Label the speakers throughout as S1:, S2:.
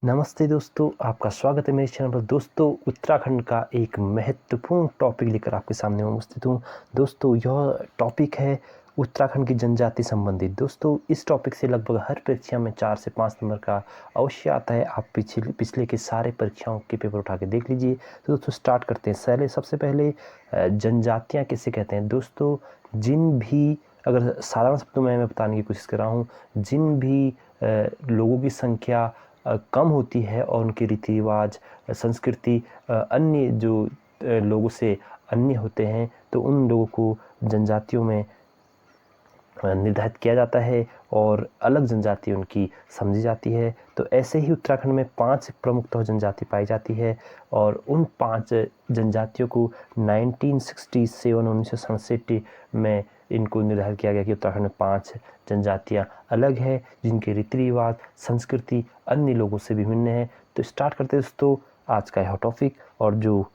S1: नमस्ते दोस्तों, आपका स्वागत है मेरे चैनल पर। दोस्तों, उत्तराखंड का एक महत्वपूर्ण टॉपिक लेकर आपके सामने मैं उपस्थित हूँ। दोस्तों, यह टॉपिक है उत्तराखंड की जनजाति संबंधित। दोस्तों, इस टॉपिक से लगभग हर परीक्षा में 4 से 5 नंबर का अवश्य आता है। आप पिछले के सारे परीक्षाओं के पेपर उठा के देख लीजिए। तो दोस्तों, स्टार्ट करते हैं। सबसे पहले जनजातियाँ किसे कहते हैं? दोस्तों, जिन भी, अगर साधारण शब्दों में मैं बताने की कोशिश कर रहा हूँ, जिन भी लोगों की संख्या कम होती है और उनके रीति रिवाज, संस्कृति अन्य जो लोगों से अन्य होते हैं, तो उन लोगों को जनजातियों में निर्धारित किया जाता है और अलग जनजाति उनकी समझी जाती है। तो ऐसे ही उत्तराखंड में 5 प्रमुखतः जनजाति पाई जाती है और उन 5 जनजातियों को 1967 में इनको निर्धारित किया गया कि उत्तराखंड में 5 जनजातियां अलग है, जिनके रीति रिवाज, संस्कृति अन्य लोगों से विभिन्न है। तो स्टार्ट करते हैं दोस्तों आज का यह टॉपिक। और जो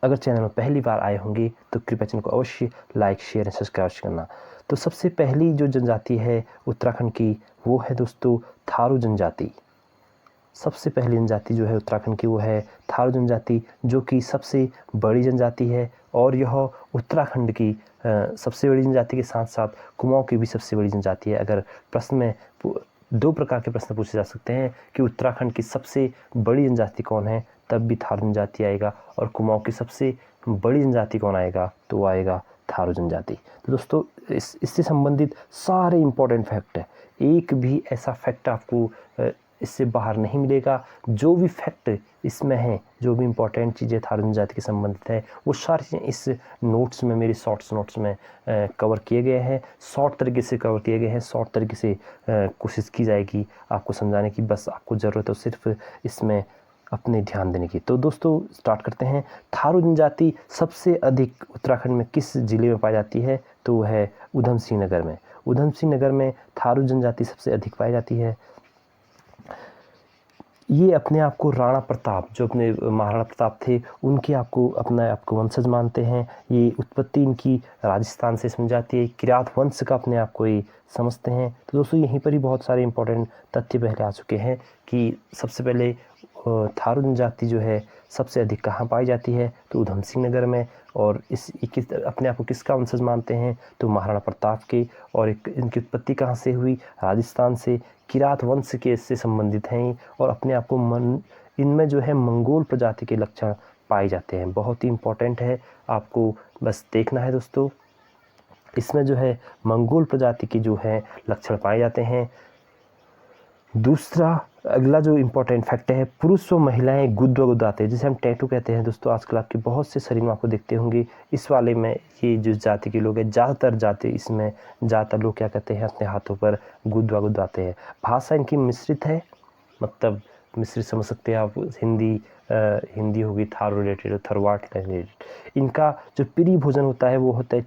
S1: अगर चैनल में पहली बार आए होंगे तो कृपया चैनल को अवश्य लाइक, शेयर एंड सब्सक्राइब करना। तो सबसे पहली जो जनजाति है उत्तराखंड की, वो है दोस्तों थारू जनजाति। सबसे पहली जनजाति जो है उत्तराखंड की, वो है थारू जनजाति, जो कि सबसे बड़ी जनजाति है और यह उत्तराखंड की सबसे बड़ी जनजाति के साथ साथ कुमाऊं की भी सबसे बड़ी जनजाति है। अगर प्रश्न में 2 प्रकार के प्रश्न पूछे जा सकते हैं कि उत्तराखंड की सबसे बड़ी जनजाति कौन है, तब भी थारू जनजाति आएगा, और कुमाऊं की सबसे बड़ी जनजाति कौन आएगा, तो वो आएगा थारू जनजाति। तो दोस्तों, इससे संबंधित सारे इम्पोर्टेंट फैक्ट है, एक भी ऐसा फैक्ट आपको इससे बाहर नहीं मिलेगा। जो भी फैक्ट इसमें हैं, जो भी इम्पोर्टेंट चीज़ें थारू जनजाति के संबंधित है, वो सारी चीज़ें इस नोट्स में, मेरे शॉर्ट्स नोट्स में कवर किए गए हैं। शॉर्ट तरीके से कवर किए गए हैं, शॉर्ट तरीके से कोशिश की जाएगी आपको समझाने की। बस आपको ज़रूरत है सिर्फ इसमें अपने ध्यान देने की। तो दोस्तों, स्टार्ट करते हैं। थारू जनजाति सबसे अधिक उत्तराखंड में किस ज़िले में पाई जाती है? तो वो है उधम सिंह नगर में। उधम सिंह नगर में थारू जनजाति सबसे अधिक पाई जाती है। ये अपने आप को राणा प्रताप, जो अपने महाराणा प्रताप थे, उनके अपने आप को वंशज मानते हैं। ये उत्पत्ति इनकी राजस्थान से समझ जाती है। किरात वंश का अपने आप को ये समझते हैं। तो दोस्तों, यहीं पर ही बहुत सारे इंपॉर्टेंट तथ्य पहले आ चुके हैं कि सबसे पहले थारू जनजाति जो है सबसे अधिक कहाँ पाई जाती है? तो उधम सिंह नगर में। और अपने आप को किसका वंशज मानते हैं? तो महाराणा प्रताप के। और इनकी उत्पत्ति कहाँ से हुई? राजस्थान से। किरात वंश के इससे संबंधित हैं और अपने आप को इनमें जो है मंगोल प्रजाति के लक्षण पाए जाते हैं। बहुत ही इम्पोर्टेंट है, आपको बस देखना है दोस्तों। इसमें जो है मंगोल प्रजाति के जो है लक्षण पाए जाते हैं। दूसरा, अगला जो इम्पोर्टेंट फैक्ट है, पुरुष व महिलाएं गुद व गुदाते हैं, जिसे हम टैटू कहते हैं। दोस्तों, आजकल आपके बहुत से शरीर में आपको देखते होंगे। इस वाले में ये जो जाति के लोग हैं, ज़्यादातर लोग क्या कहते हैं, अपने हाथों पर गुद व गुदाते हैं। भाषा इनकी मिश्रित है, मतलब मिश्रित समझ सकते हैं आप। हिंदी होगी थारू रिलेटेड, थरवाट रिलेटेड। इनका जो प्रिय भोजन होता है वो होता है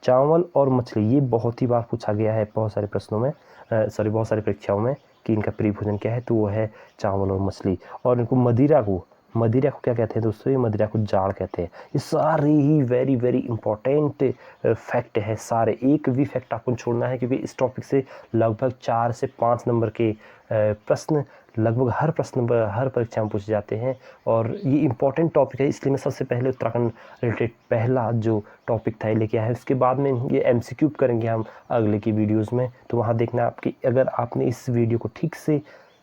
S1: चावल और मछली। ये बहुत ही बार पूछा गया है बहुत सारे प्रश्नों में, बहुत सारी परीक्षाओं में, कि इनका प्रिय भोजन क्या है, तो वो है चावल और मछली। और इनको मदिरा को क्या कहते हैं दोस्तों? ये मदिरा को जाड़ कहते हैं। ये सारे ही वेरी वेरी इंपॉर्टेंट फैक्ट है सारे। एक भी फैक्ट आपको छोड़ना है, क्योंकि इस टॉपिक से लगभग 4 से 5 नंबर के प्रश्न लगभग हर परीक्षा में पूछे जाते हैं। और ये इंपॉर्टेंट टॉपिक है, इसलिए मैं सबसे पहले उत्तराखंड रिलेटेड पहला जो टॉपिक था लेके आया है। उसके बाद में ये एमसीक्यू करेंगे हम अगले की वीडियोस में। तो वहाँ देखना आपकी, अगर आपने इस वीडियो को ठीक से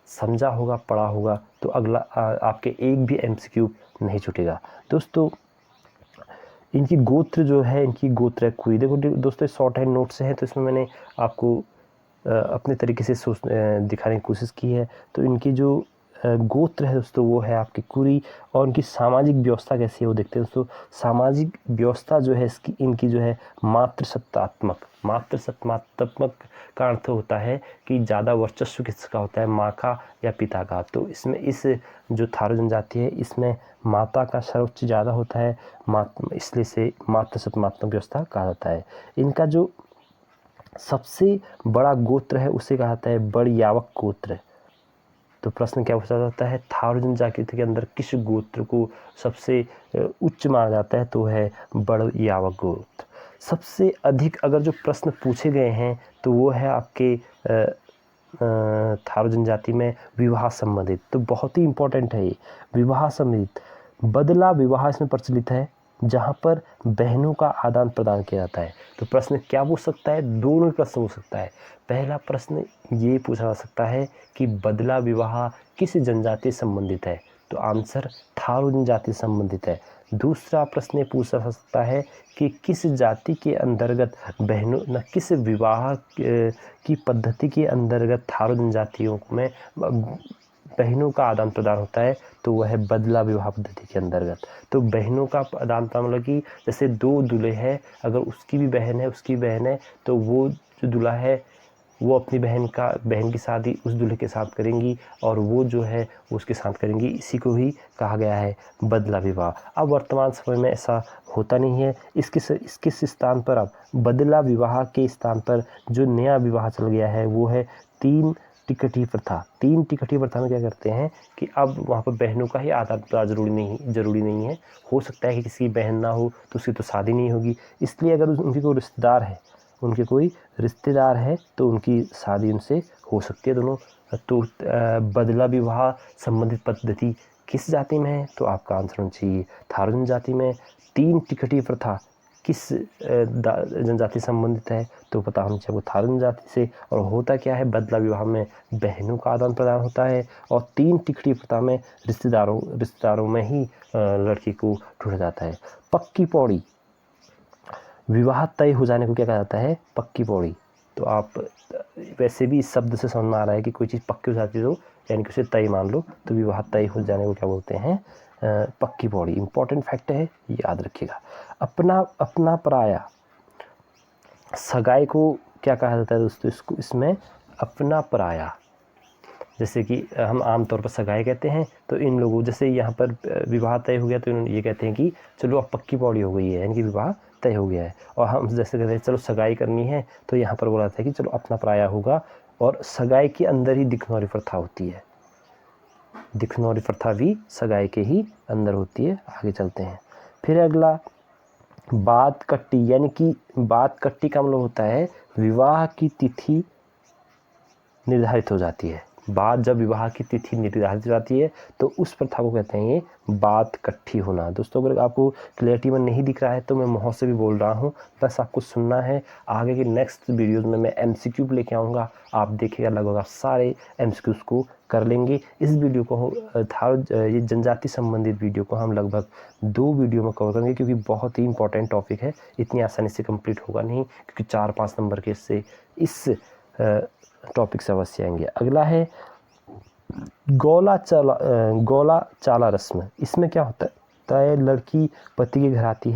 S1: समझा होगा, पढ़ा होगा, तो अगला आपके एक भी एमसीक्यू नहीं छूटेगा। दोस्तों, इनकी गोत्र है कुई। देखो दोस्तों, शॉर्ट हैंड नोट्स हैं, तो इसमें मैंने आपको अपने तरीके से दिखाने की कोशिश की है। तो इनकी जो गोत्र है दोस्तों, वो है आपकी कुरी। और उनकी सामाजिक व्यवस्था कैसी है वो देखते हैं दोस्तों। सामाजिक व्यवस्था जो है इनकी जो है मातृसत्तात्मक का अर्थ होता है कि ज़्यादा वर्चस्व किसका होता है, माँ का या पिता का। तो इसमें इस जो थारू जनजाति है, इसमें माता का सर्वोच्च ज़्यादा होता है, इसलिए से मातृसत्तात्मक व्यवस्था कहा जाता है। इनका जो सबसे बड़ा गोत्र है उसे कहा जाता है बड़यावक गोत्र। तो प्रश्न क्या पूछा जाता है, थारू जनजाति के अंदर किस गोत्र को सबसे उच्च माना जाता है? तो है बड़यावक गोत्र। सबसे अधिक अगर जो प्रश्न पूछे गए हैं, तो वो है आपके थारू जनजाति में विवाह संबंधित, तो बहुत ही इम्पोर्टेंट है ये विवाह संबंधित। बदला विवाह इसमें प्रचलित है जहाँ पर बहनों का आदान प्रदान किया जाता है। तो प्रश्न क्या पूछ सकता है, दोनों ही प्रश्न पूछ सकता है। पहला प्रश्न ये पूछा जा सकता है कि बदला विवाह किस जनजाति से संबंधित है, तो आंसर थारू जनजाति से संबंधित है। दूसरा प्रश्न ये पूछा जा सकता है कि किस जाति के अंतर्गत बहनों न किस विवाह की पद्धति के अंतर्गत थारू जनजातियों में बहनों का आदान प्रदान होता है, तो वह है बदला विवाह पद्धति के अंतर्गत। तो बहनों का आदान प्रदान मतलब कि जैसे दो दूल्हे हैं, अगर उसकी भी बहन है उसकी बहन है, तो वो जो दूल्हा है वो अपनी बहन की शादी उस दूल्हे के साथ करेंगी और वो जो है वो उसके साथ करेंगी। इसी को ही कहा गया है बदला विवाह। अब वर्तमान समय में ऐसा होता नहीं है। इसके स्थान पर अब बदला विवाह के स्थान पर जो नया विवाह चल गया है वो है 3 टिकटी प्रथा। 3 टिकटी प्रथा में क्या करते हैं कि अब वहाँ पर बहनों का ही आदान प्रदान जरूरी नहीं है। हो सकता है कि किसी की बहन ना हो तो उसकी तो शादी नहीं होगी, इसलिए अगर उनके कोई रिश्तेदार है तो उनकी शादी उनसे हो सकती है दोनों। तो बदला विवाह संबंधित पद्धति किस जाति में है, तो आपका आंसर होना चाहिए थारू जनजाति में। 3 टिकटी प्रथा किस जनजाति संबंधित है, तो पता होना चाहिए वो थारू जनजाति से। और होता क्या है, बदला विवाह में बहनों का आदान प्रदान होता है और 3 टिकटी प्रथा में रिश्तेदारों में ही लड़की को ढूंढा जाता है। पक्की पौड़ी, विवाह तय हो जाने को क्या कहा जाता है, पक्की पौड़ी। तो आप वैसे भी इस शब्द से समझ में आ रहा है कि कोई चीज़ पक्की हो जाती है तो यानी कि उसे तय मान लो, तो विवाह तय हो जाने को क्या बोलते हैं, पक्की पौड़ी। इंपॉर्टेंट फैक्ट है, याद रखिएगा। अपना पराया, सगाई को क्या कहा जाता है दोस्तों, इसमें अपना पराया। जैसे कि हम आमतौर पर सगाई कहते हैं, तो इन लोगों जैसे यहाँ पर विवाह तय हो गया तो इन्होंने ये कहते हैं कि चलो अब पक्की पौड़ी हो गई है, यानी कि विवाह तय हो गया है। और हम जैसे कहते हैं चलो सगाई करनी है, तो यहाँ पर बोला जाता है कि चलो अपना पराया होगा। और सगाई के अंदर ही दिखनौरी प्रथा होती है, दिखनौरी प्रथा भी सगाई के ही अंदर होती है। आगे चलते हैं। फिर अगला बात कट्टी, यानी कि बात कट्टी का मतलब होता है विवाह की तिथि निर्धारित हो जाती है। जब विवाह की तिथि निर्धारित हो जाती है तो उस प्रथा को कहते हैं ये बात कट्ठी होना। दोस्तों अगर आपको क्लियरिटी में नहीं दिख रहा है तो मैं मुँह से भी बोल रहा हूँ, बस आपको सुनना है। आगे के नेक्स्ट वीडियोज़ में मैं MCQ लेके आऊँगा, आप देखिएगा लगभग आप सारे MCQs को कर लेंगे। इस वीडियो को ये जनजाति संबंधित वीडियो को हम लगभग 2 वीडियो में कवर करेंगे, क्योंकि बहुत ही इंपॉर्टेंट टॉपिक है, इतनी आसानी से कंप्लीट होगा नहीं, क्योंकि 4-5 नंबर के इस टॉपिक से अवश्य आएंगे। अगला है गोला चाला रस्म। इसमें क्या होता है, लड़की पति के घर आती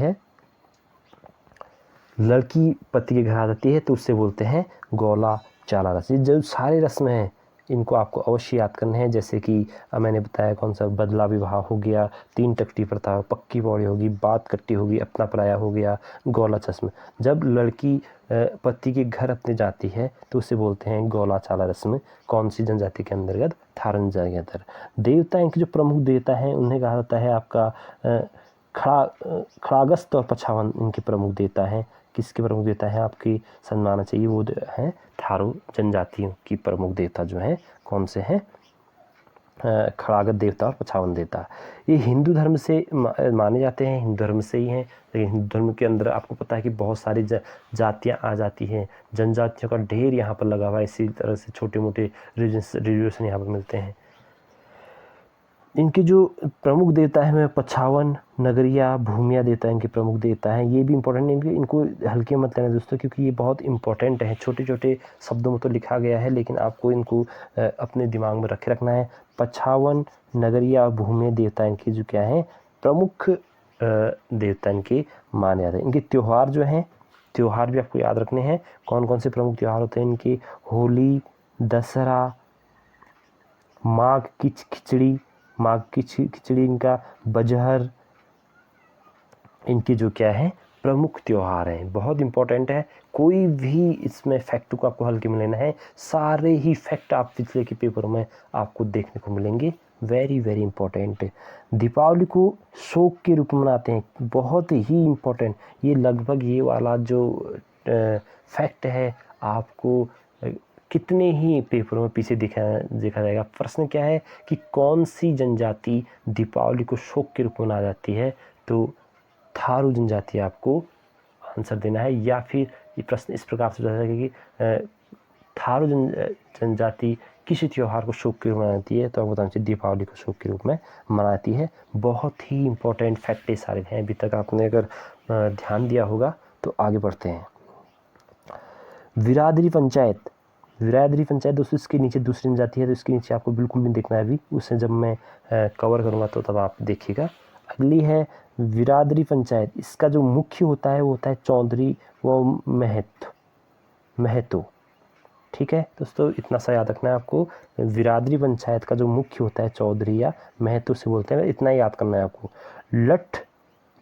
S1: है, तो उससे बोलते हैं गोला चाला रस्म। जो सारे रस्म हैं इनको आपको अवश्य याद करने हैं। जैसे कि मैंने बताया कौन सा, बदला विवाह हो गया, 3 टकटी प्रथा, पक्की पौड़ी होगी, बात कट्टी होगी, अपना पराया हो गया, गोला रस्म। जब लड़की पति के घर अपने जाती है तो उसे बोलते हैं गोला चाला रस्म। कौन सी जनजाति के अंतर्गत, थारू जनजाति के अंतर्गत। देवता, इनके जो प्रमुख देवता हैं उन्हें कहा जाता है आपका खड़ागस्त और पछावन इनके प्रमुख देवता हैं। किसके प्रमुख देवता हैं आपकी सम्मानना चाहिए, वो हैं थारू जनजातियों की प्रमुख देवता जो हैं कौन से हैं, खड़ागत देवता और पछावन देवता। ये हिंदू धर्म से माने जाते हैं, हिंदू धर्म से ही हैं। लेकिन हिंदू धर्म के अंदर आपको पता है कि बहुत सारी जातियाँ आ जाती हैं, जनजातियों का ढेर यहाँ पर लगा हुआ है। इसी तरह से छोटे मोटे रिलीजन यहाँ पर मिलते हैं। इनके जो प्रमुख देवता हैं मैं पछावन, नगरिया, भूमिया देवता इनके प्रमुख देवता हैं। ये भी इंपॉर्टेंट है, इनको हल्के मत लेना दोस्तों, क्योंकि ये बहुत इंपॉर्टेंट है। छोटे छोटे शब्दों में तो लिखा गया है, लेकिन आपको इनको अपने दिमाग में रखना है। पछावन, नगरिया, भूमिया देवता इनके जो क्या हैं प्रमुख देवता इनके माने जाते हैं। इनके त्यौहार जो हैं, त्यौहार भी आपको याद रखने हैं। कौन कौन से प्रमुख त्यौहार होते हैं इनके, होली, दशहरा, माघ की खिचड़ी इनका, बजहर, इनके जो क्या है प्रमुख त्यौहार हैं। बहुत इंपॉर्टेंट है, कोई भी इसमें फैक्ट को आपको हल्के में लेना है। सारे ही फैक्ट आप पिछले के पेपर में आपको देखने को मिलेंगे। Very very important. दीपावली को शोक के रूप में मनाते हैं, बहुत ही इंपॉर्टेंट। ये लगभग ये वाला जो फैक्ट है आपको कितने ही पेपरों में पीछे देखा जाएगा। प्रश्न क्या है कि कौन सी जनजाति दीपावली को शोक के रूप में मनाई जाती है, तो थारू जनजाति आपको आंसर देना है। या फिर ये प्रश्न इस प्रकार से पूछा जाएगा कि थारू जनजाति किसी त्यौहार को शोक के रूप में मनाती है, तो आप बताना चाहिए दीपावली को शोक के रूप में मनाती है। बहुत ही इंपॉर्टेंट फैक्ट ये सारे हैं। अभी तक आपने अगर ध्यान दिया होगा तो आगे बढ़ते हैं। बिरादरी पंचायत दोस्तों इसके नीचे दूसरी जनजाति है, तो इसके नीचे आपको बिल्कुल नहीं देखना है अभी, उसे जब मैं कवर करूँगा तो तब आप देखिएगा। अगली है बिरादरी पंचायत। इसका जो मुख्य होता है वो होता है चौधरी व महतो। ठीक है दोस्तों, इतना सा याद रखना है आपको। बिरादरी पंचायत का जो मुख्य होता है चौधरी या महतो से बोलते हैं, इतना याद करना है आपको। लठ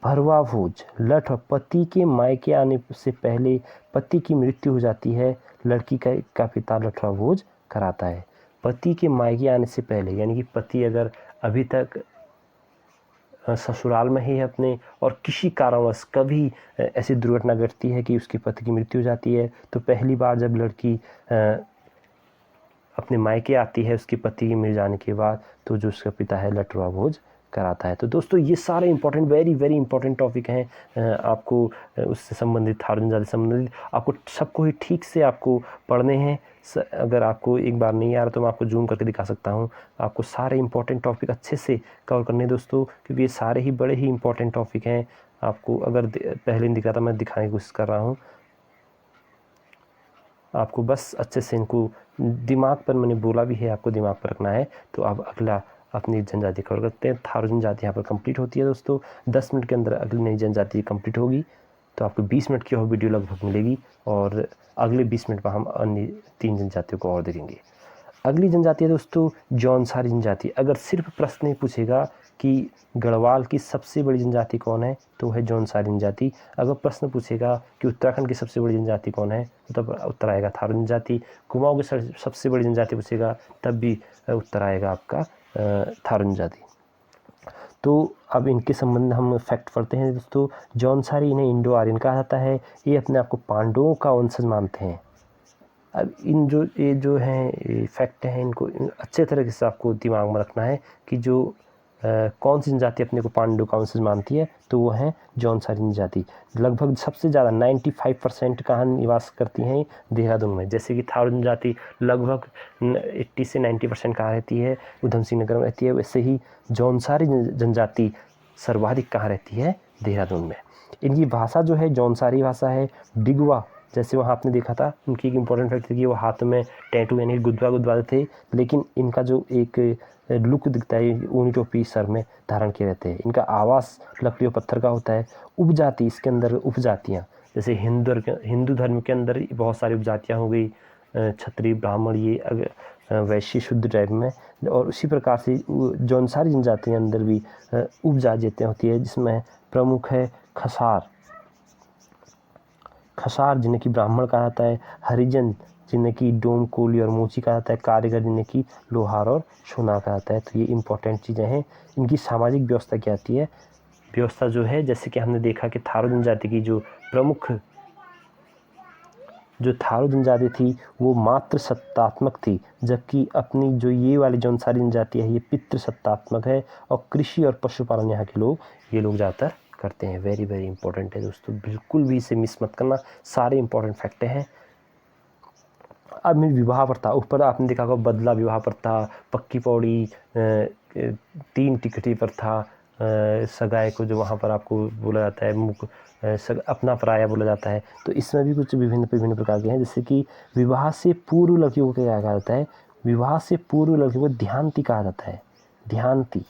S1: भरवा भोज, लठ पति के मायके आने से पहले पति की मृत्यु हो जाती है, लड़की का पिता लठवा भोज कराता है। पति के मायके आने से पहले, यानी कि पति अगर अभी तक ससुराल में ही है अपने, और किसी कारणवश कभी ऐसी दुर्घटना घटती है कि उसके पति की मृत्यु हो जाती है, तो पहली बार जब लड़की अपने मायके आती है उसके पति के मिल जाने के बाद, तो जो उसका पिता है लठवा भोज कराता है। तो दोस्तों ये सारे important, very very important topic हैं। आपको उससे संबंधित, थारू जनजाति से संबंधित आपको सबको ही ठीक से आपको पढ़ने हैं। अगर आपको एक बार नहीं आ रहा तो मैं आपको जूम करके दिखा सकता हूँ। आपको सारे इंपॉर्टेंट टॉपिक अच्छे से कवर करने हैं दोस्तों, क्योंकि ये सारे ही बड़े ही इंपॉर्टेंट टॉपिक हैं। आपको अगर पहले नहीं दिख रहा था, मैं दिखाने की कोशिश कर रहा हूँ आपको। बस अच्छे से इनको दिमाग पर, मैंने बोला भी है आपको दिमाग पर रखना है। तो अब अगला अपनी जनजाति कवर करते हैं। थारू जनजाति यहाँ पर कंप्लीट होती है दोस्तों। 10 मिनट के अंदर अगली नई जनजाति कंप्लीट होगी, तो आपको 20 मिनट की और वीडियो लगभग मिलेगी, और अगले 20 मिनट पर हम अन्य 3 जनजातियों को और देखेंगे। अगली जनजाति है दोस्तों जौनसारी जनजाति। अगर सिर्फ प्रश्न ही पूछेगा कि गढ़वाल की सबसे बड़ी जनजाति कौन है, तो है जौनसारी जनजाति। अगर प्रश्न पूछेगा कि उत्तराखंड की सबसे बड़ी जनजाति कौन है, तो तब उत्तर आएगा थारू जनजाति। कुमाऊं की सबसे बड़ी जनजाति पूछेगा, तब भी उत्तर आएगा आपका थारू जनजाति। तो अब इनके संबंध में हम फैक्ट पढ़ते हैं दोस्तों। जौनसारी, इन्हें इंडो आर्यन कहा जाता है। ये अपने आप को पांडवों का वंशज मानते हैं। अब ये जो हैं फैक्ट हैं, इनको अच्छे तरीके से आपको दिमाग में रखना है कि जो कौन सी जनजाति अपने को पांडव का वंशज मानती है, तो वो है जौनसारी जनजाति। लगभग सबसे ज़्यादा 95% कहाँ निवास करती हैं, देहरादून में। जैसे कि थारू जनजाति लगभग 80 से 90% कहाँ रहती है, उधम सिंह नगर में रहती है, वैसे ही जौनसारी जनजाति सर्वाधिक कहाँ रहती है, देहरादून में। इनकी भाषा जो है जौनसारी भाषा है। डिगवा, जैसे वहाँ आपने देखा था, उनकी एक इंपॉर्टेंट फैक्ट थी कि वो हाथ में टैटू यानी गुदवा थे, लेकिन इनका जो एक लुक दिखता है, ऊनी टोपी सर में धारण किए रहते हैं। इनका आवास लकड़ी और पत्थर का होता है। उपजाति, इसके अंदर उपजातियाँ, जैसे हिंदू धर्म के अंदर बहुत सारी उपजातियाँ हो गई, क्षत्रिय ब्राह्मण, ये वैश्य शुद्ध टाइप में। और उसी प्रकार से जौनसारी जनजाति के अंदर भी उपजातियाँ होती है, जिसमें प्रमुख है खसार जिन्हें कि ब्राह्मण कहा जाता है। हरिजन जिन्हें कि डोम, कोली और मोची कहा जाता है। कारीगर जिन्हें कि लोहार और सोनार कहा जाता है। तो ये इंपॉर्टेंट चीज़ें हैं। इनकी सामाजिक व्यवस्था क्या आती है, व्यवस्था जो है, जैसे कि हमने देखा कि थारू जनजाति की जो प्रमुख जो थारू जनजाति थी वो मात्र सत्तात्मक थी, जबकि अपनी जो ये वाली जौनसारी जनजाति है ये पितृ सत्तात्मक है। और कृषि और पशुपालन यहाँ के ये लोग ज़्यादातर करते हैं। वेरी वेरी इंपॉर्टेंट है दोस्तों, बिल्कुल भी इसे मिस मत करना, सारे इंपॉर्टेंट फैक्ट हैं। अब मैं विवाह प्रथा, ऊपर आपने देखा होगा बदला विवाह प्रथा, पक्की पौड़ी, 3 टिकटी प्रथा, सगाई को जो वहाँ पर आपको बोला जाता है अपना पराया बोला जाता है। तो इसमें भी कुछ विभिन्न प्रकार के हैं, जैसे कि विवाह से पूर्व लड़कियों को क्या कहा जाता है, विवाह से पूर्व लड़कियों को ध्यानती कहा जाता है। ध्यानती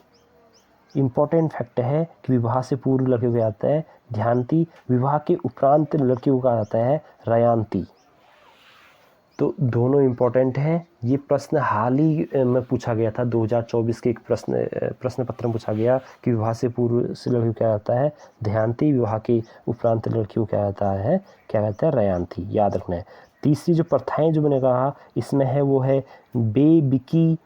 S1: इम्पॉर्टेंट फैक्ट है कि विवाह से पूर्व लड़कियों को कहा जाता है ध्यानती, विवाह के उपरांत लड़कियों को कहा जाता है रयांती। तो दोनों इम्पॉर्टेंट हैं। ये प्रश्न हाल ही में पूछा गया था, 2024 के एक प्रश्न पत्र में पूछा गया कि विवाह से पूर्व से लड़कियों क्या जाता है ध्यानती, विवाह के उपरांत लड़कियों क्या जाता है रयांती, याद रखना है। तीसरी जो प्रथाएं जो मैंने कहा इसमें है वो है बेबिकी,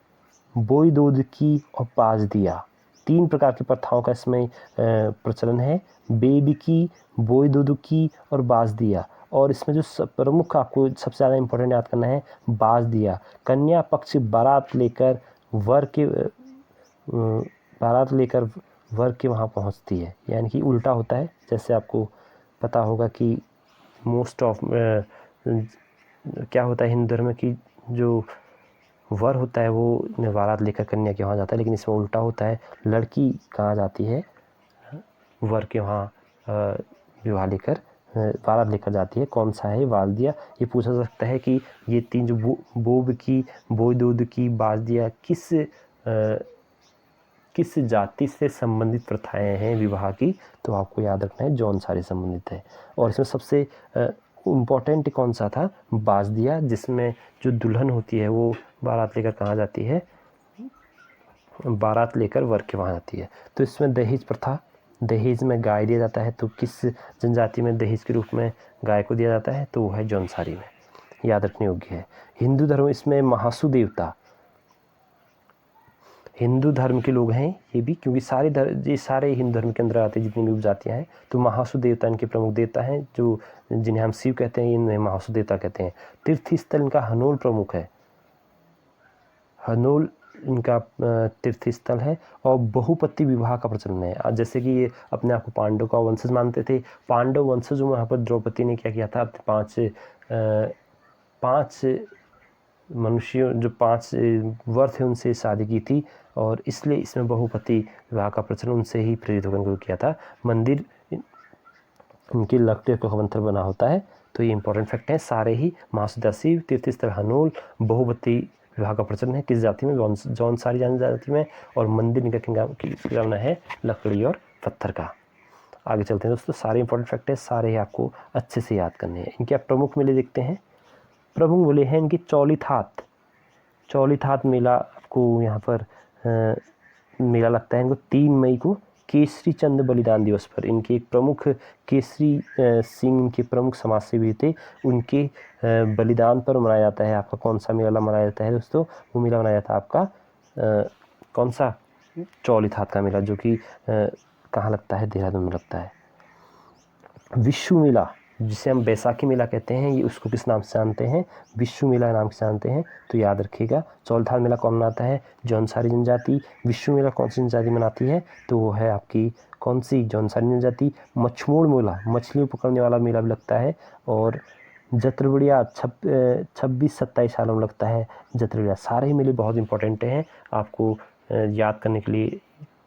S1: बोई दोदकी और पाज दिया। 3 प्रकार की प्रथाओं का इसमें प्रचलन है, बेबिकी, बोई दोदकी और बाज दिया। और इसमें जो प्रमुख आपको सबसे ज़्यादा इम्पोर्टेंट याद करना है, बाज दिया। कन्या पक्ष बारात लेकर वर के वहाँ पहुँचती है, यानी कि उल्टा होता है। जैसे आपको पता होगा कि मोस्ट ऑफ क्या होता है हिंदू धर्म में कि जो वर होता है वो बारात लेकर कन्या के वहाँ जाता है, लेकिन इसमें उल्टा होता है, लड़की कहाँ जाती है, वर के वहाँ विवाह लेकर बारात लेकर जाती है। कौन सा है वाल दिया? ये पूछा जा सकता है कि ये तीन जो बोब की, बोदूद की, बाज दिया किस जाति से संबंधित प्रथाएं हैं विवाह की? तो आपको याद रखना है जौनसारी संबंधित है। और इसमें सबसे इम्पोर्टेंट कौन सा था? बाज दिया, जिसमें जो दुल्हन होती है वो बारात लेकर कहाँ जाती है? बारात लेकर वर के वहाँ जाती है। तो इसमें दहेज प्रथा, दहेज में गाय दिया जाता है। तो किस जनजाति में दहेज के रूप में गाय को दिया जाता है? तो वो है जौनसारी में, याद रखने योग्य है। हिंदू धर्म, इसमें महासु देवता, हिंदू धर्म के लोग हैं ये भी, क्योंकि ये सारे हिंदू धर्म के अंदर आते हैं जितनी भी उपजातियाँ हैं। तो महासु देवता इनके प्रमुख देवता हैं, जो जिन्हें हम शिव कहते हैं, इन्हें महासु देवता कहते हैं। तीर्थ स्थल इनका हनोल प्रमुख है, हनोल इनका तीर्थ स्थल है। और बहुपति विवाह का प्रचलन है। जैसे कि ये अपने आप को पांडव का वंशज मानते थे। पांडव वंशज में वहाँ पर द्रौपदी ने क्या किया था? अपने पाँच मनुष्यों, जो 5 वर थे, उनसे शादी की थी, और इसलिए इसमें बहुपति विवाह का प्रचलन उनसे ही प्रेरित होकर किया था। मंदिर इनकी लकड़ी का मंत्र बना होता है। तो ये इंपॉर्टेंट फैक्ट है। सारे ही महासुदासी, तीर्थस्थल हनोल, बहुपति विवाह का प्रचलन है किस जाति में? जौनसारी जनजाति में। और मंदिर इनका बना है लकड़ी और पत्थर का। आगे चलते हैं दोस्तों। सारे इंपॉर्टेंट फैक्ट है, सारे ही आपको अच्छे से याद करने हैं। इनके आप प्रमुख मेले देखते हैं। प्रमुख बोले हैं इनकी चौलीथात मेला, आपको यहाँ पर मेला लगता है इनको 3 मई को, केसरी चंद बलिदान दिवस पर। इनके एक प्रमुख केसरी सिंह इनके प्रमुख समाजसेवी थे, उनके बलिदान पर मनाया जाता है। आपका कौन सा मेला मनाया जाता है दोस्तों? वो मेला मनाया जाता है आपका कौन सा? चौलीथात का मेला, जो कि कहाँ लगता है? देहरादून में लगता है। विश्व मेला, जिसे हम बैसाखी मेला कहते हैं, ये उसको किस नाम से जानते हैं? विश्व मेला नाम से जानते हैं। तो याद रखिएगा। चौलीथात मेला कौन मनाता है? जौनसारी जनजाति। विश्व मेला कौन सी जनजाति मनाती है? तो वो है आपकी कौन सी? जौनसारी जनजाति। मछमोड़ मेला, मछली पकड़ने वाला मेला भी लगता है। और जत्रबड़िया 26-27 सालों में लगता है जत्रबड़िया। सारे ही मेले बहुत इंपॉर्टेंट हैं आपको याद करने के लिए।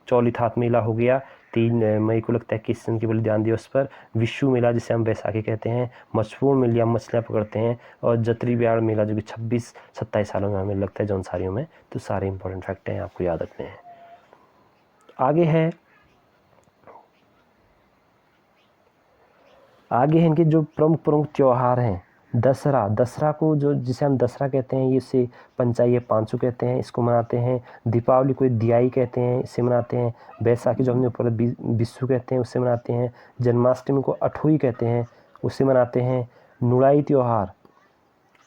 S1: चौलीथात मेला हो गया, 3 मई को लगता है किस के बलिदान दिवस पर। विश्व मेला जिसे हम बैसाखी कहते हैं। मछमोड़ मेला मछलियाँ पकड़ते हैं। और जत्री ब्याड़ मेला जो कि 26-27 सालों में हमें लगता है जौनसारियों में। तो सारे इंपॉर्टेंट फैक्ट हैं, आपको याद रखने हैं। आगे हैं इनके जो प्रमुख त्यौहार हैं। दसरा को जिसे हम दसरा कहते हैं, ये इसे पंचाई पांचू कहते हैं, इसको मनाते हैं। दीपावली को दियाई कहते हैं, इसे मनाते हैं। बैसाखी जो हमने ऊपर बिस्सू कहते हैं, उससे मनाते हैं। जन्माष्टमी को अठोई कहते हैं, उससे मनाते हैं। नुड़ाई त्यौहार,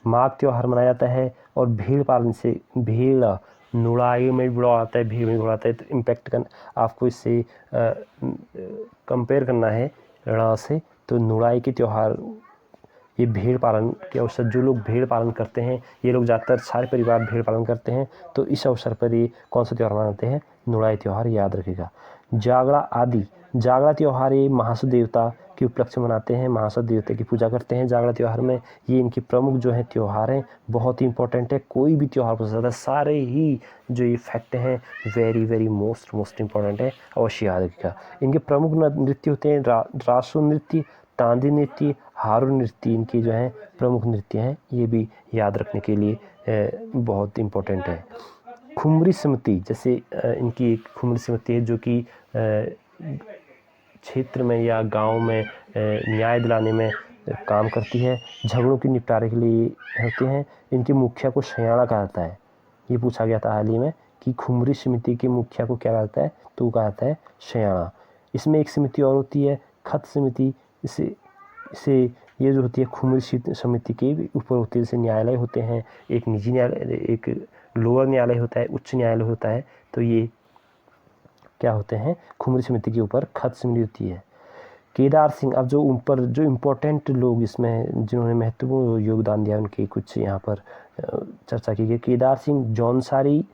S1: माघ त्यौहार मनाया जाता है। और भेड़ पालन से, भेड़ नुड़ाई में बुरा आता है, भीड़ में बुरा आता है। तो इम्पैक्ट आपको इससे कंपेयर करना है ऋणा से। तो नुड़ाई के त्यौहार, ये भेड़ पालन के अवसर, जो लोग भेड़ पालन करते हैं, ये लोग ज़्यादातर सारे परिवार भेड़ पालन करते हैं। तो इस अवसर पर ये कौन सा त्यौहार मनाते हैं? नुड़ाई त्यौहार, याद रखिएगा। जागड़ा त्यौहार ये महासु देवता के उपलक्ष्य मनाते हैं, महासु देवता की पूजा करते हैं जागड़ा त्यौहार में। ये इनके प्रमुख जो है त्यौहार हैं, बहुत ही इंपॉर्टेंट है। कोई भी त्यौहार हो सकता है, सारे ही जो ये फैक्ट हैं वेरी वेरी मोस्ट इंपॉर्टेंट है, अवश्य याद रखिएगा। इनके प्रमुख नृत्य होते हैं रासु नृत्य, तांदी नृत्य, हारू नृत्य, इनके जो हैं प्रमुख नृत्य हैं। ये भी याद रखने के लिए बहुत इम्पोर्टेंट है। खुमरी समिति, जैसे इनकी एक खुमरी समिति है जो कि क्षेत्र में या गांव में न्याय दिलाने में काम करती है। झगड़ों के निपटारे के लिए होते हैं। इनके मुखिया को शयाणा कहा जाता है। ये पूछा गया था हाल ही में कि खुमरी समिति के मुखिया को क्या कहता है? तो कहा जाता है शयाणा। इसमें एक समिति और होती है खत समिति। इसे ये जो होती है खुमरी समिति के ऊपर होती है, जैसे न्यायालय होते हैं, एक निजी न्यायालय, एक लोअर न्यायालय होता है, उच्च न्यायालय होता है। तो ये क्या होते हैं? खुमरी समिति के ऊपर खत समिति होती है। केदार सिंह, अब जो ऊपर जो इम्पोर्टेंट लोग इसमें जिन्होंने महत्वपूर्ण योगदान दिया उनकी कुछ यहाँ पर चर्चा की गई। केदार सिंह जौनसारी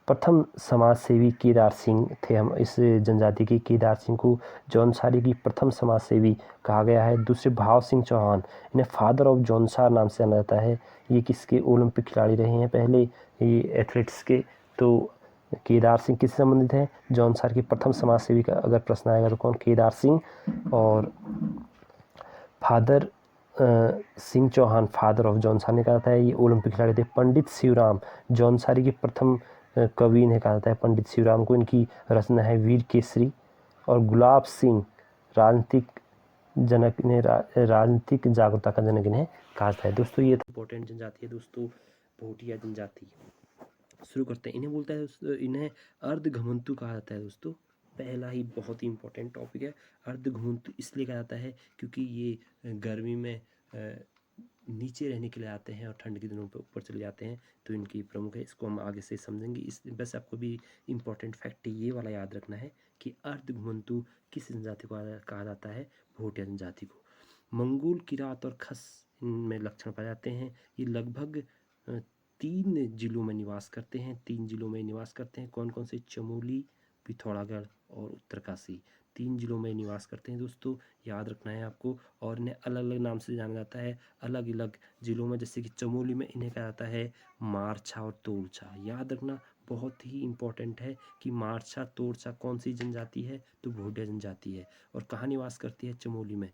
S1: प्रथम समाज सेवी केदार सिंह थे। हम इस जनजाति के केदार सिंह को जौनसारी की प्रथम समाज सेवी कहा गया है। दूसरे भाव सिंह चौहान, इन्हें फादर ऑफ जौनसार नाम से जाना जाता है। ये किसके ओलंपिक खिलाड़ी रहे हैं पहले, ये एथलीट्स के। तो केदार सिंह किससे संबंधित हैं? जौनसार की प्रथम समाज सेवी का अगर प्रश्न आएगा तो कौन? केदार सिंह। और father Singh Chauhan, father of Jaunsar ने कहा जाता है, ये ओलंपिक खिलाड़ी थे। पंडित शिवराम जौनसारी के प्रथम कवि ने कहा जाता है पंडित शिवराम को। इनकी रचना है वीर केसरी। और गुलाब सिंह राजनीतिक जनक ने राजनीतिक जागरूकता का जनक इन्हें कहा जाता है। दोस्तों ये इंपॉर्टेंट जनजाति है दोस्तों, भोटिया जनजाति। शुरू करते हैं। इन्हें बोलता है, इन्हें अर्धघुमंतु कहा जाता है दोस्तों। पहला ही बहुत ही इंपॉर्टेंट टॉपिक है। अर्धघुमंतु इसलिए कहा जाता है क्योंकि ये गर्मी में नीचे रहने के लिए आते हैं और ठंड के दिनों पर ऊपर चले जाते हैं, तो इनकी प्रमुख है। इसको हम आगे से समझेंगे। इस बस आपको भी इम्पोर्टेंट फैक्ट ये वाला याद रखना है कि अर्धघुमंतु किस जनजाति को कहा जाता है? भोटिया जनजाति को। मंगोल, किरात और खस इनमें लक्षण पाए जाते हैं। ये लगभग 3 जिलों में निवास करते हैं। 3 जिलों में निवास करते हैं। कौन कौन से? चमोली, पिथौरागढ़ और उत्तरकाशी। 3 जिलों में निवास करते हैं दोस्तों, याद रखना है आपको। और इन्हें अलग अलग नाम से जाना जाता है अलग अलग जिलों में। जैसे कि चमोली में इन्हें कहा जाता है मारछा और तोरछा। याद रखना, बहुत ही इंपॉर्टेंट है कि मारछा तोरछा कौन सी जनजाति है? तो भोटिया जनजाति है। और कहाँ निवास करती है? चमोली में।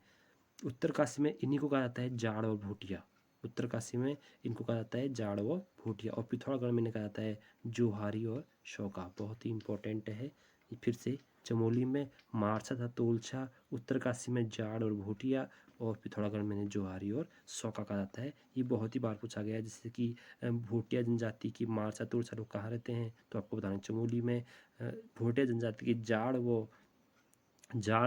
S1: उत्तरकाशी में इन्हीं को कहा जाता है जाड़ और भोटिया। उत्तरकाशी में इनको कहा जाता है जाड़ व भोटिया। और पिथौरागढ़ में इन्हें कहा जाता है जोहारी और शौका। बहुत ही इंपॉर्टेंट है। फिर से, चमोली में मारछा तथा तोलछा, उत्तरकाशी में जाड़ और भोटिया, और पिथौरागढ़ में जोहारी और शौका कहा जाता है। ये बहुत ही बार पूछा गया है। जैसे कि भोटिया जनजाति की मारछा तोलछा लोग कहाँ रहते हैं? तो आपको बताना चमोली में। भोटिया जनजाति की जाड़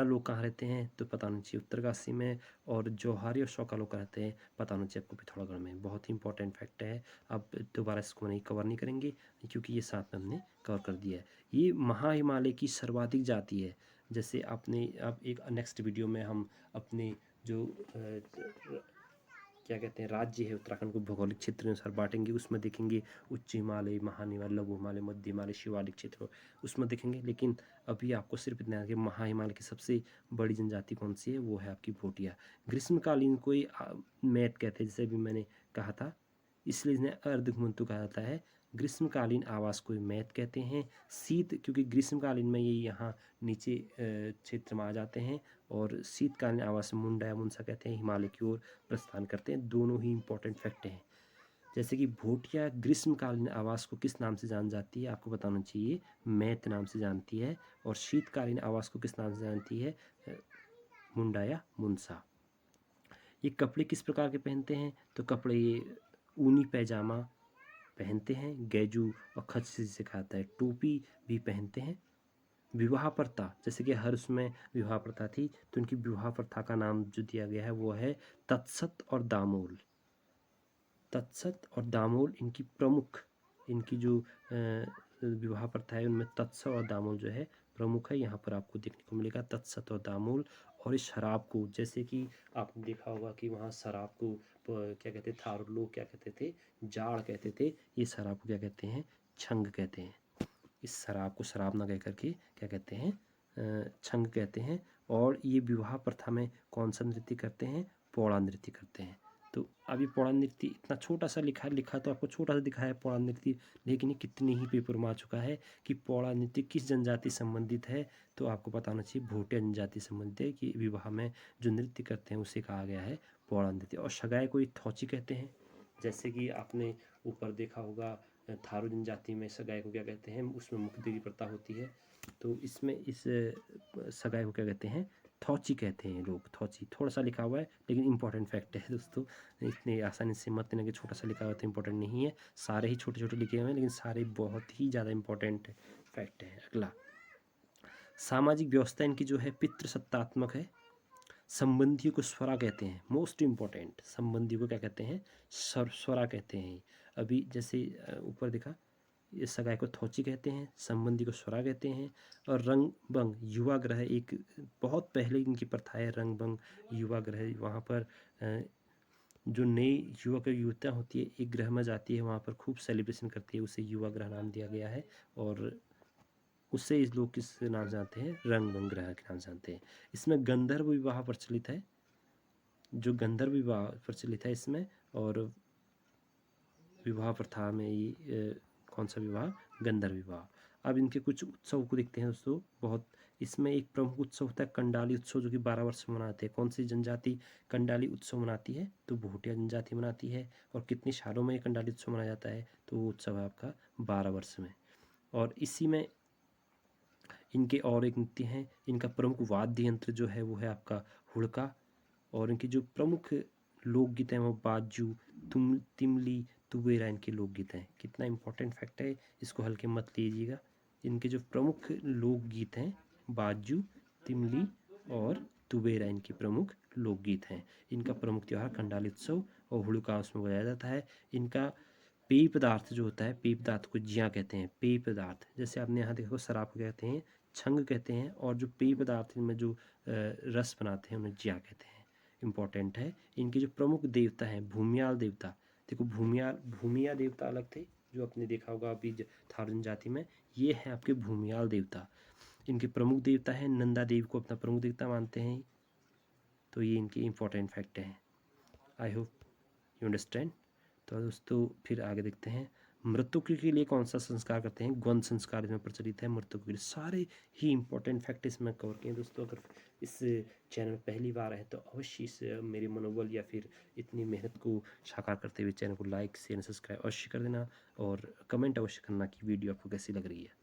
S1: लोग कहाँ रहते हैं? तो पता होना चाहिए उत्तरकाशी में। और जोहारी और शौका लोग कहाँ रहते हैं? पता होना चाहिए आपको पिथौरागढ़ में। बहुत ही इंपॉर्टेंट फैक्ट है। अब दोबारा इसको नहीं कवर नहीं करेंगे क्योंकि ये साथ में हमने कवर कर दिया है। ये महा हिमालय की सर्वाधिक जाति है। जैसे आपने अब एक नेक्स्ट वीडियो में हम अपने जो क्या कहते हैं राज्य है उत्तराखंड को भौगोलिक क्षेत्र के अनुसार बांटेंगे। उसमें देखेंगे उच्च हिमालय, महा हिमालय, लघु हिमालय, मध्य हिमालय, शिवालिक क्षेत्र, उसमें देखेंगे। लेकिन अभी आपको सिर्फ इतना है कि महा हिमालय की सबसे बड़ी जनजाति कौन सी है? वो है आपकी भोटिया। ग्रीष्मकालीन कोई मैत कहते हैं, जैसे भी मैंने कहा था, इसलिए इन्हें अर्धघुमंतु कहा जाता है। ग्रीष्मकालीन आवास को मैत कहते हैं। शीत, क्योंकि ग्रीष्मकालीन में ये यहाँ नीचे क्षेत्र में आ जाते हैं। और शीतकालीन आवास मुंडा या मुंसा कहते हैं, हिमालय की ओर प्रस्थान करते हैं। दोनों ही इंपॉर्टेंट फैक्ट हैं। जैसे कि भोटिया ग्रीष्मकालीन आवास को किस नाम से जान जाती है? आपको बताना चाहिए मैत नाम से जानती है। और शीतकालीन आवास को किस नाम से जानती है? मुंडा या मुंसा। ये कपड़े किस प्रकार के पहनते हैं? तो कपड़े ये ऊनी पैजामा पहनते हैं, गैजू और खच्ची से खाता है। टोपी भी पहनते हैं। विवाह प्रथा, जैसे कि हर उसमें विवाह प्रथा थी, तो उनकी विवाह प्रथा का नाम जो दिया गया है वो है तत्सत और दामोल। तत्सत और दामोल इनकी प्रमुख, इनकी जो विवाह प्रथा है उनमें तत्सत और दामोल जो है प्रमुख है। यहाँ पर आपको देखने को मिलेगा तत्सत और दामोल। और इस शराब को, जैसे कि आपने देखा होगा कि वहाँ शराब को क्या कहते थे? थारू लोग क्या कहते थे? जाड़ कहते थे। ये शराब को क्या कहते हैं? छंग कहते हैं। इस शराब को शराब ना कह करके क्या कहते हैं? छंग कहते हैं। और ये विवाह प्रथा में कौन सा नृत्य करते हैं? पौड़ा नृत्य करते हैं। तो अभी पौड़ा नृत्य इतना छोटा सा लिखा तो आपको छोटा सा दिखा है पौड़ा नृत्य, लेकिन ये कितनी ही पेपर में आ चुका है कि पौड़ा नृत्य किस जनजाति संबंधित है? तो आपको पता होना चाहिए भोटिया जनजाति संबंधित है कि विवाह में जो नृत्य करते हैं उसे कहा गया है पौड़ा नृत्य। और सगाई को थौची कहते हैं। जैसे कि आपने ऊपर देखा होगा थारू जनजाति में सगाई को क्या कहते हैं? उसमें मुखबिरी की प्रथा होती है। तो इसमें इस सगाई को क्या कहते हैं? थौची कहते हैं लोग। थौची थोड़ा सा लिखा हुआ है लेकिन इंपॉर्टेंट फैक्ट है दोस्तों। इतने आसानी से मत लेना कि छोटा सा लिखा हुआ तो इंपॉर्टेंट नहीं है। सारे ही छोटे छोटे लिखे हुए हैं लेकिन सारे बहुत ही ज़्यादा इंपॉर्टेंट फैक्ट है। अगला, सामाजिक व्यवस्था इनकी जो है पितृसत्तात्मक है। संबंधियों को स्वरा कहते हैं। मोस्ट इम्पॉर्टेंट, संबंधियों को क्या कहते हैं? स्वरा कहते हैं। अभी जैसे ऊपर देखा इस सगाई को थोची कहते हैं, संबंधी को स्वरा कहते हैं। और रंग बंग युवा ग्रह, एक बहुत पहले इनकी प्रथा है रंग बंग युवा ग्रह। वहाँ पर जो नई युवक युवतियाँ होती है एक ग्रह में जाती है, वहाँ पर खूब सेलिब्रेशन करती है, उसे युवा ग्रह नाम दिया गया है। और उससे इस लोग किस नाम जानते हैं, रंग बंग ग्रह के नाम जानते हैं। इसमें गंधर्व विवाह प्रचलित है, जो गंधर्व विवाह प्रचलित है इसमें। और विवाह प्रथा में ये कौन सा विवाह, गंधर्व विवाह। अब इनके कुछ उत्सव को देखते हैं दोस्तों। बहुत इसमें एक प्रमुख उत्सव होता है कंडाली उत्सव, जो कि 12 वर्ष में मनाते हैं। कौन सी जनजाति कंडाली उत्सव मनाती है, तो भूटिया जनजाति मनाती है। और कितने सालों में ये कंडाली उत्सव मनाया जाता है, तो वो उत्सव है आपका 12 वर्ष में। और इसी में इनके और एक नृत्य हैं। इनका प्रमुख वाद्य यंत्र जो है वो है आपका हुड़का। और इनके जो प्रमुख लोकगीत हैं वो बाजू, तिमली, तुबेरा इनके लोकगीत हैं। कितना इंपॉर्टेंट फैक्ट है, इसको हल्के मत लीजिएगा। इनके जो प्रमुख लोकगीत हैं बाजू, तिमली और तुबेरा इनके प्रमुख लोकगीत हैं। इनका प्रमुख त्यौहार कंडाली उत्सव और हुड़का उसमें बजाया जाता है। इनका पेय पदार्थ जो होता है, पेय पदार्थ को जिया कहते हैं। पेय पदार्थ जैसे आपने यहाँ देखो शराब को कहते हैं छंग कहते हैं, और जो पेय पदार्थ इनमें जो रस बनाते हैं उन्हें जिया कहते हैं। इम्पॉर्टेंट है। इनके जो प्रमुख देवता हैं भूमियाल देवता, देखो भूमिया देवता अलग थे जो आपने देखा होगा अभी थारू जनजाति में, ये है आपके भूमियाल देवता। इनके प्रमुख देवता हैं नंदा देवी को अपना प्रमुख देवता मानते हैं। तो ये इनके इम्पॉर्टेंट फैक्ट हैं। I hope you understand. तो दोस्तों फिर आगे देखते हैं, मृतकों के लिए कौन सा संस्कार करते हैं, गौन संस्कार इसमें प्रचलित है। मृतकों के लिए सारे ही इंपॉर्टेंट फैक्ट इसमें कवर किए दोस्तों। अगर इस चैनल में पहली बार है तो अवश्य इस मेरे मनोबल या फिर इतनी मेहनत को साकार करते हुए चैनल को लाइक शेयर सब्सक्राइब अवश्य कर देना, और कमेंट अवश्य करना कि वीडियो आपको कैसी लग रही है।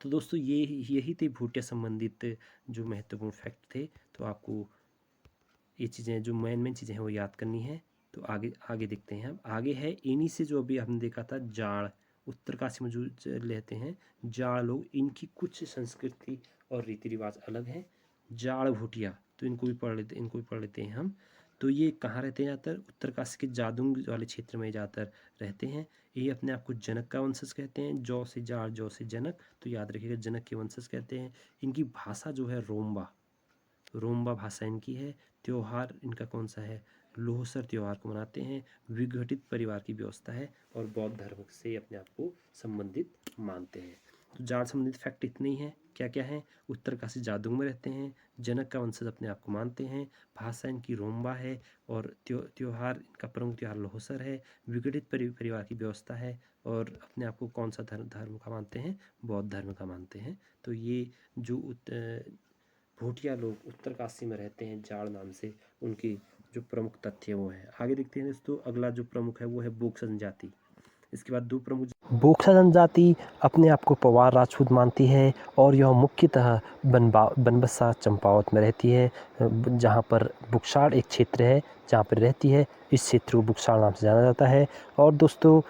S1: तो दोस्तों यही थे भूटिया संबंधित जो महत्वपूर्ण फैक्ट थे। तो आपको ये चीज़ें जो मेन चीज़ें हैं वो याद करनी है। तो आगे देखते हैं हम। आगे है इन्हीं से जो अभी हमने देखा था जाड़, उत्तरकाशी में जो लेते हैं जाड़ लोग, इनकी कुछ संस्कृति और रीति रिवाज अलग हैं। जाड़ भूटिया, तो इनको भी पढ़ लेते हैं हम। तो ये कहाँ रहते हैं ज़्यादातर, उत्तरकाशी के जादुंग वाले क्षेत्र में ज़्यादातर रहते हैं। ये अपने आप को जनक का वंशज कहते हैं। जौ से जाड़, जौ से जनक, तो याद रखिएगा जनक के वंशज कहते हैं। इनकी भाषा जो है रोम्बा भाषा इनकी है। त्यौहार इनका कौन सा है, लोहसर त्यौहार को मनाते हैं। विघटित परिवार की व्यवस्था है और बौद्ध धर्म से अपने आप को संबंधित मानते हैं। तो जाड़ संबंधित फैक्ट इतने ही हैं। क्या क्या है, उत्तरकाशी जादुंग में रहते हैं, जनक का वंशज अपने आप को मानते हैं, भाषा इनकी रोम्बा है, और त्यौहार इनका प्रमुख त्यौहार लोहसर है। विघटित परिवार की व्यवस्था है, और अपने आप को कौन सा धर्म का मानते हैं, बौद्ध धर्म का मानते हैं। तो ये जो भूटिया लोग उत्तरकाशी में रहते हैं जाड़ नाम से, उनकी जो प्रमुख तथ्य वो है। आगे देखते हैं दोस्तों, अगला जो प्रमुख है वो है बोक्सा जनजाति। इसके बाद दो प्रमुख, बोक्सा जनजाति अपने आप को पवार राजपूत मानती है, और यह मुख्यतः बनबसा चंपावत में रहती है, जहाँ पर बुक्साड़ एक क्षेत्र है जहाँ पर रहती है। इस क्षेत्र को बुक्साड़ नाम से जाना जाता है। और दोस्तों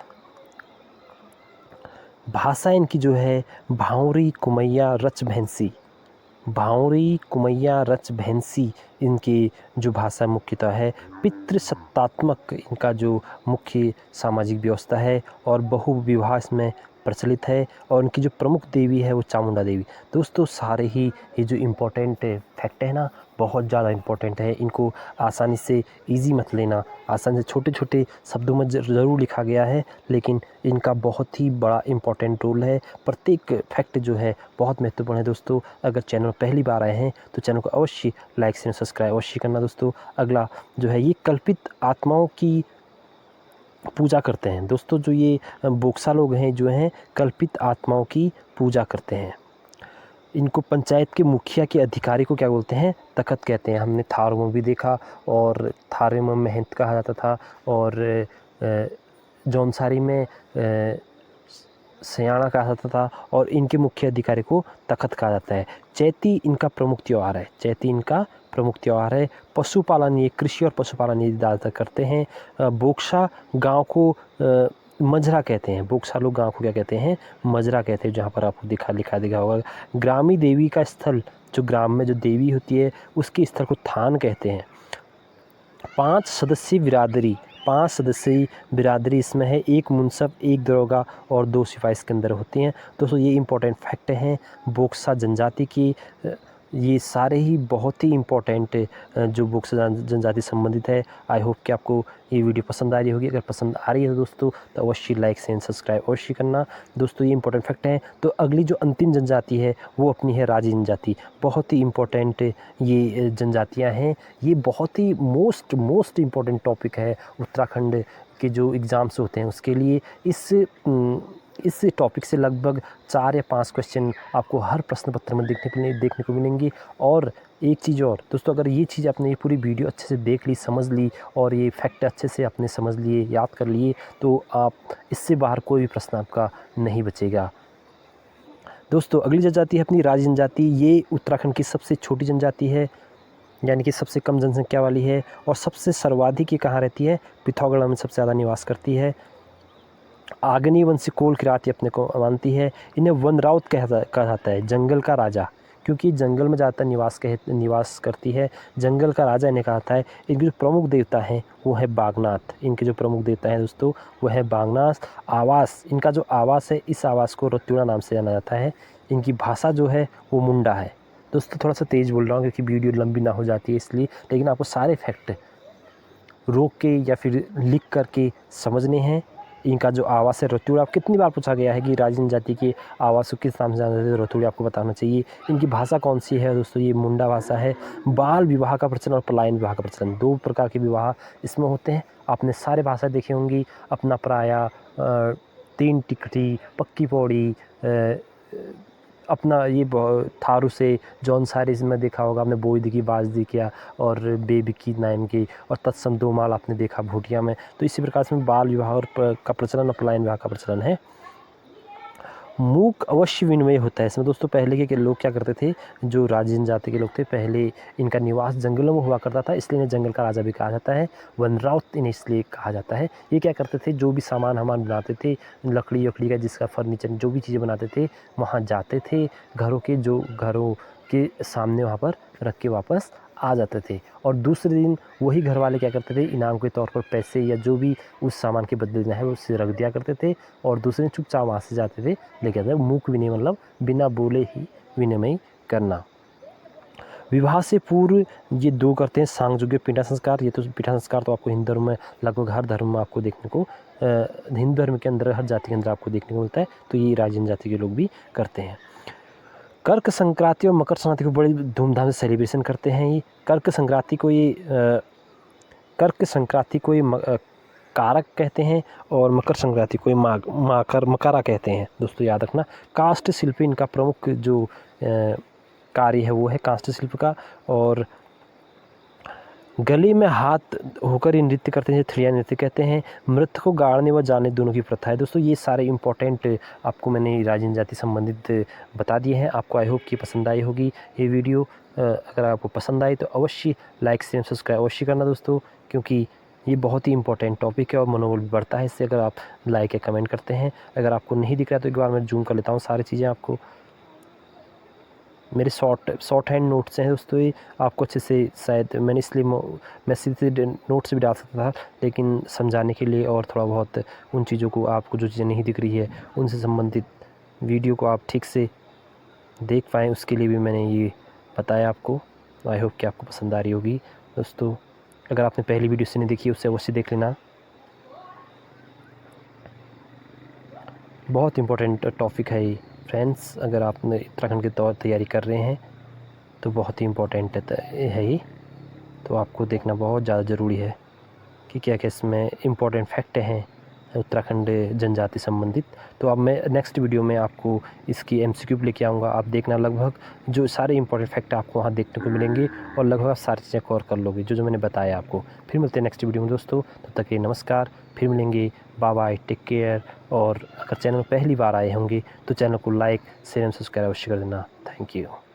S1: भाषा इनकी जो है भावरी कुमैया रच भैंसी, भावरी कुमैया रच भैंसी इनकी जो भाषा मुख्यतः है। पितृसत्तात्मक इनका जो मुख्य सामाजिक व्यवस्था है, और बहुविवाह इसमें प्रचलित है। और इनकी जो प्रमुख देवी है वो चामुंडा देवी। दोस्तों सारे ही ये जो इम्पोर्टेंट फैक्ट है ना, बहुत ज़्यादा इम्पोर्टेंट है। इनको आसानी से इजी मत लेना, आसानी से छोटे छोटे शब्दों में ज़रूर लिखा गया है, लेकिन इनका बहुत ही बड़ा इम्पोर्टेंट रोल है। प्रत्येक फैक्ट जो है बहुत महत्वपूर्ण है दोस्तों। अगर चैनल पहली बार आए हैं तो चैनल को अवश्य लाइक शेयर सब्सक्राइब अवश्य करना दोस्तों। अगला जो है ये कल्पित आत्माओं की पूजा करते हैं दोस्तों। जो ये बोक्सा लोग हैं जो हैं कल्पित आत्माओं की पूजा करते हैं। इनको पंचायत के मुखिया के अधिकारी को क्या बोलते हैं, तखत कहते हैं। हमने थारू में भी देखा, और थारे में महंत कहा जाता था, और जौनसारी में सयाना कहा जाता था, और इनके मुख्य अधिकारी को तखत कहा जाता है। चैती इनका प्रमुख त्यौहार है, चैती इनका प्रमुख त्यौहार है। पशुपालन, ये कृषि और पशुपालन ये ज़्यादातर करते हैं। बोक्सा गांव को मजरा कहते हैं। बोक्सा लोग गांव को क्या कहते हैं, मजरा कहते हैं, जहाँ पर आपको लिखा दिखा होगा। ग्रामी देवी का स्थल, जो ग्राम में जो देवी होती है उसके स्थल को थान कहते हैं। 5 सदस्यीय बिरादरी, 5 सदस्यीय बिरादरी इसमें है, 1 मुंसफ, 1 दरोगा और 2 सिपाही इसके अंदर होते हैं। दोस्तों ये इम्पोर्टेंट फैक्ट हैं बोक्सा जनजाति की। ये सारे ही बहुत ही इम्पोर्टेंट जो बोक्सा जनजाति संबंधित है। आई होप कि आपको ये वीडियो पसंद आ रही होगी। अगर पसंद आ रही है तो दोस्तों तो अवश्य लाइक एंड सब्सक्राइब अवश्य करना। दोस्तों ये इंपॉर्टेंट फैक्ट है। तो अगली जो अंतिम जनजाति है वो अपनी है राजी जनजाति। बहुत ही इम्पोर्टेंट ये जनजातियाँ हैं। ये बहुत ही मोस्ट इम्पोर्टेंट टॉपिक है उत्तराखंड के जो एग्ज़ाम्स होते हैं उसके लिए। इस टॉपिक से लगभग 4 या 5 क्वेश्चन आपको हर प्रश्न पत्र में देखने को मिलेंगे। और एक चीज़ और दोस्तों, अगर ये चीज़ आपने ये पूरी वीडियो अच्छे से देख ली, समझ ली और ये फैक्ट अच्छे से आपने समझ लिए, याद कर लिए, तो आप इससे बाहर कोई भी प्रश्न आपका नहीं बचेगा। दोस्तों अगली जनजाति है अपनी राजी जनजाति। ये उत्तराखंड की सबसे छोटी जनजाति है, यानी कि सबसे कम जनसंख्या वाली है और सबसे सर्वाधिक ये कहाँ रहती है? पिथौरागढ़ में सबसे ज़्यादा निवास करती है। आग्नेय वंशी कोल किराती अपने को मानती है। इन्हें वनराउत कहा जाता है, जंगल का राजा, क्योंकि जंगल में ज़्यादातर निवास करती है। जंगल का राजा इन्हें कहा जाता है। इनके जो प्रमुख देवता हैं वो है बागनाथ। इनके जो प्रमुख देवता हैं दोस्तों वो है बागनाथ। आवास, इनका जो आवास है इस आवास को रत्युड़ा नाम से जाना जाता है। इनकी भाषा जो है वो मुंडा है। दोस्तों थोड़ा सा तेज़ बोल रहा हूँ क्योंकि वीडियो लंबी ना हो जाती है इसलिए, लेकिन आपको सारे फैक्ट रोक के या फिर लिख करके समझने हैं। इनका जो आवास है रतुड़ा, कितनी बार पूछा गया है कि राजी जनजाति के आवास को किस नाम से जाना जाता है, रतुड़ा आपको बताना चाहिए। इनकी भाषा कौन सी है दोस्तों? ये मुंडा भाषा है। बाल विवाह का प्रचलन और पलायन विवाह का प्रचलन, 2 प्रकार के विवाह इसमें होते हैं। आपने सारे भाषा देखे होंगी, अपना पराया, 3 टिकटी, पक्की पौड़ी, अपना ये थारू से जौन सारीज में देखा होगा आपने, बोईदी की बाजदी किया और बेबी की नायम की, और तत्सम 2 माल आपने देखा भूटिया में। तो इसी प्रकार से बाल विवाह और का प्रचलन और पलायन विवाह का प्रचलन है। मूक अवश्य विनिमय होता है इसमें दोस्तों। पहले के लोग क्या करते थे, जो राजी जनजाति के लोग थे, पहले इनका निवास जंगलों में हुआ करता था, इसलिए इन्हें जंगल का राजा भी कहा जाता है। वनराउत इन्हें इसलिए कहा जाता है। ये क्या करते थे, जो भी सामान बनाते थे, लकड़ी का जिसका फर्नीचर जो भी चीज़ें बनाते थे, वहाँ जाते थे, घरों के सामने वहाँ पर रख के वापस आ जाते थे। और दूसरे दिन वही घर वाले क्या करते थे, इनाम के तौर पर पैसे या जो भी उस सामान के बदले देना है उससे रख दिया करते थे, और दूसरे दिन चुपचाप वहाँ से जाते थे लेके आते थे। मूक विनिमय मतलब बिना बोले ही विनिमय करना। विवाह से पूर्व ये 2 करते हैं, सांगजुग्य पीठा संस्कार। ये तो पीठा संस्कार तो आपको हिंदू धर्म में लगभग हर धर्म में आपको देखने को, हिंदू धर्म के अंदर हर जाति के अंदर आपको देखने को मिलता है। तो ये राजी जनजाति के लोग भी करते हैं। कर्क संक्रांति और मकर संक्रांति को बड़ी धूमधाम से सेलिब्रेशन करते हैं। ये कर्क संक्रांति को ये कारक कहते हैं और मकर संक्रांति को मकरा कहते हैं। दोस्तों याद रखना। काष्ठ शिल्प इनका प्रमुख जो कार्य है वो है काष्ठ शिल्प का। और गले में हाथ होकर ये नृत्य करते हैं, थ्रिया नृत्य कहते हैं। मृत को गाड़ने व जाने दोनों की प्रथा है। दोस्तों ये सारे इंपॉर्टेंट आपको मैंने राजी जनजाति संबंधित बता दिए हैं। आपको आई होप कि पसंद आई होगी ये वीडियो। अगर आपको पसंद आई तो अवश्य लाइक शेयर सब्सक्राइब अवश्य करना दोस्तों, क्योंकि ये बहुत ही इंपॉर्टेंट टॉपिक है और मनोबल भी बढ़ता है इससे अगर आप लाइक या कमेंट करते हैं। अगर आपको नहीं दिख रहा है तो एक बार मैं जूम कर लेता हूँ सारी चीज़ें। आपको मेरे शॉर्ट हैंड नोट्स हैं दोस्तों, ये आपको अच्छे से शायद मैंने इसलिए मैं सीधे नोट्स भी डाल सकता था, लेकिन समझाने के लिए और थोड़ा बहुत उन चीज़ों को, आपको जो चीज़ें नहीं दिख रही है उनसे संबंधित वीडियो को आप ठीक से देख पाएँ, उसके लिए भी मैंने ये बताया आपको। आई होप कि आपको पसंद आ रही होगी दोस्तों। अगर आपने पहली वीडियो से नहीं देखी उससे अवश्य देख लेना। बहुत इम्पोर्टेंट टॉपिक है ये फ्रेंड्स। अगर आप उत्तराखंड के तौर तैयारी कर रहे हैं तो बहुत ही इम्पोर्टेंट है ये, तो आपको देखना बहुत ज़्यादा ज़रूरी है कि क्या क्या इसमें इम्पोर्टेंट फैक्ट हैं उत्तराखंड जनजाति संबंधित। तो अब मैं नेक्स्ट वीडियो में आपको इसकी MCQ लेके आऊँगा। आप देखना, लगभग जो सारे इंपॉर्टेंट फैक्ट आपको वहाँ देखने को मिलेंगे और लगभग आप सारी चीज़ें कवर कर लोगे जो मैंने बताया आपको। फिर मिलते हैं नेक्स्ट वीडियो में दोस्तों, तब तक के नमस्कार, फिर मिलेंगे, बाय बाय, टेक केयर। और अगर चैनल पहली बार आए होंगे तो चैनल को लाइक शेयर एंड सब्सक्राइब अवश्य कर देना। Thank you.